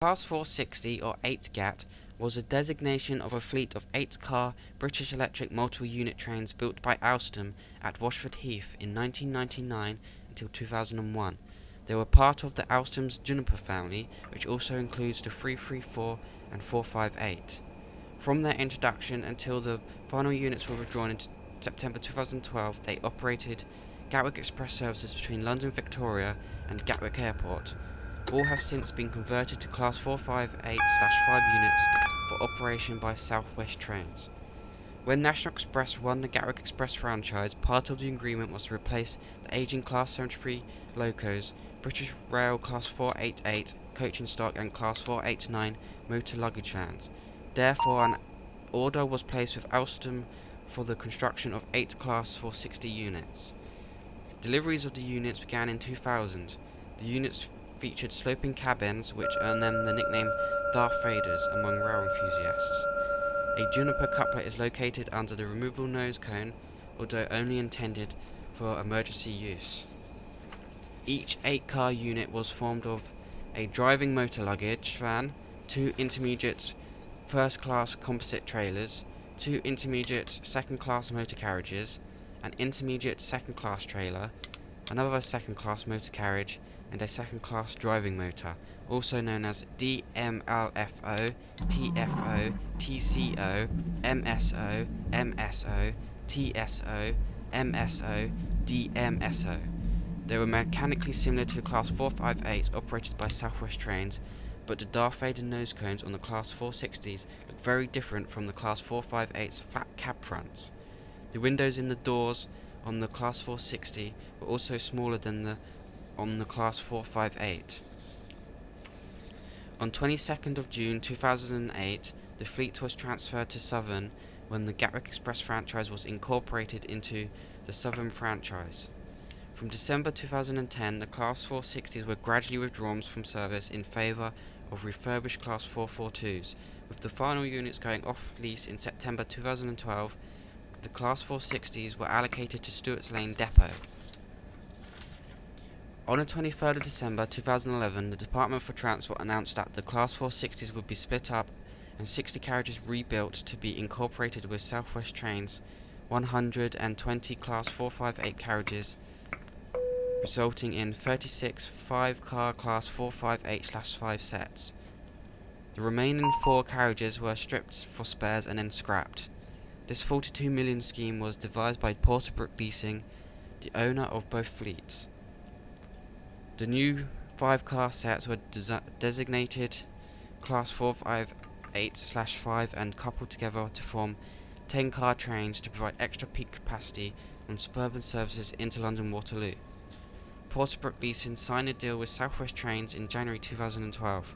Class 460 or 8 GAT was a designation of a fleet of 8-car British Electric multiple-unit trains built by Alstom at Washford Heath in 1999 until 2001. They were part of the Alstom's Juniper family, which also includes the 334 and 458. From their introduction until the final units were withdrawn in September 2012, they operated Gatwick Express services between London Victoria and Gatwick Airport. All have since been converted to Class 458/5 units for operation by South West Trains. When National Express won the Gatwick Express franchise, part of the agreement was to replace the aging Class 73 locos, British Rail Class 488 coach in stock and Class 489 motor luggage vans. Therefore, an order was placed with Alstom for the construction of 8 Class 460 units. Deliveries of the units began in 2000. The units featured sloping cabins, which earned them the nickname Darth Vaders among rail enthusiasts. A Juniper coupler is located under the removable nose cone, although only intended for emergency use. Each 8-car unit was formed of a driving motor luggage van, 2 intermediate first-class composite trailers, 2 intermediate second-class motor carriages, an intermediate second-class trailer, another second-class motor carriage, and a second-class driving motor, also known as DMLFO, TFO, TCO, MSO, MSO, TSO, MSO, DMSO. They were mechanically similar to the Class 458s operated by South West Trains, but the Darth Vader nose cones on the Class 460s look very different from the Class 458's flat cab fronts. The windows in the doors on the Class 460 were also smaller than on the Class 458. On 22nd of June 2008, the fleet was transferred to Southern when the Gatwick Express franchise was incorporated into the Southern franchise. From December 2010, the Class 460s were gradually withdrawn from service in favour of refurbished Class 442s, with the final units going off lease in September 2012. The Class 460s were allocated to Stewart's Lane Depot. On the 23rd of December 2011, the Department for Transport announced that the Class 460s would be split up and 60 carriages rebuilt to be incorporated with South West Trains' 120 Class 458 carriages, resulting in 36 5-car Class 458/5 sets. The remaining 4 carriages were stripped for spares and then scrapped. This £42 million scheme was devised by Porterbrook Leasing, the owner of both fleets. The new 5-car sets were designated Class 458/5 and coupled together to form 10-car trains to provide extra peak capacity on suburban services into London Waterloo. Porterbrook Leasing signed a deal with South West Trains in January 2012.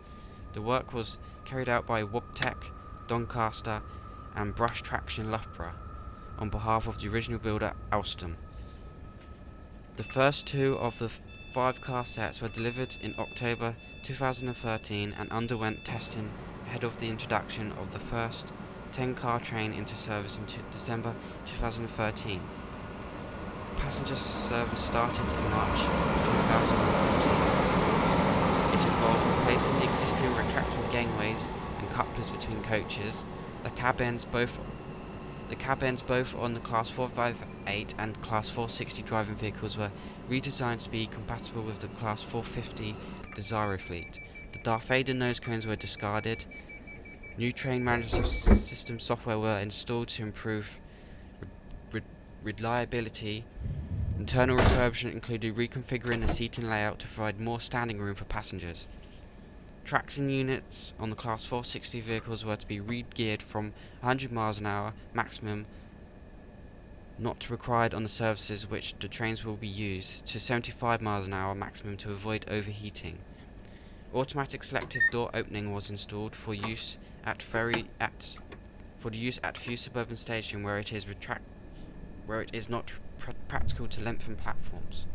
The work was carried out by Wobtec, Doncaster and Brush Traction Loughborough on behalf of the original builder Alstom. The first 2 of the 5-car sets were delivered in October 2013 and underwent testing ahead of the introduction of the first 10-car train into service in December 2013. Passenger service started in March 2014. It involved replacing the existing retractable gangways and couplers between coaches. The cab ends both on the Class 458 and Class 460 driving vehicles were redesigned to be compatible with the Class 450 Desiro fleet. The Darth Vader nose cones were discarded. New train management system software were installed to improve reliability. Internal refurbishment included reconfiguring the seating layout to provide more standing room for passengers. Traction units on the Class 460 vehicles were to be re-geared from 100 miles an hour maximum, not required on the surfaces which the trains will be used, to 75 miles an hour maximum to avoid overheating. Automatic selective door opening was installed for use at few suburban stations where it is not practical to lengthen platforms.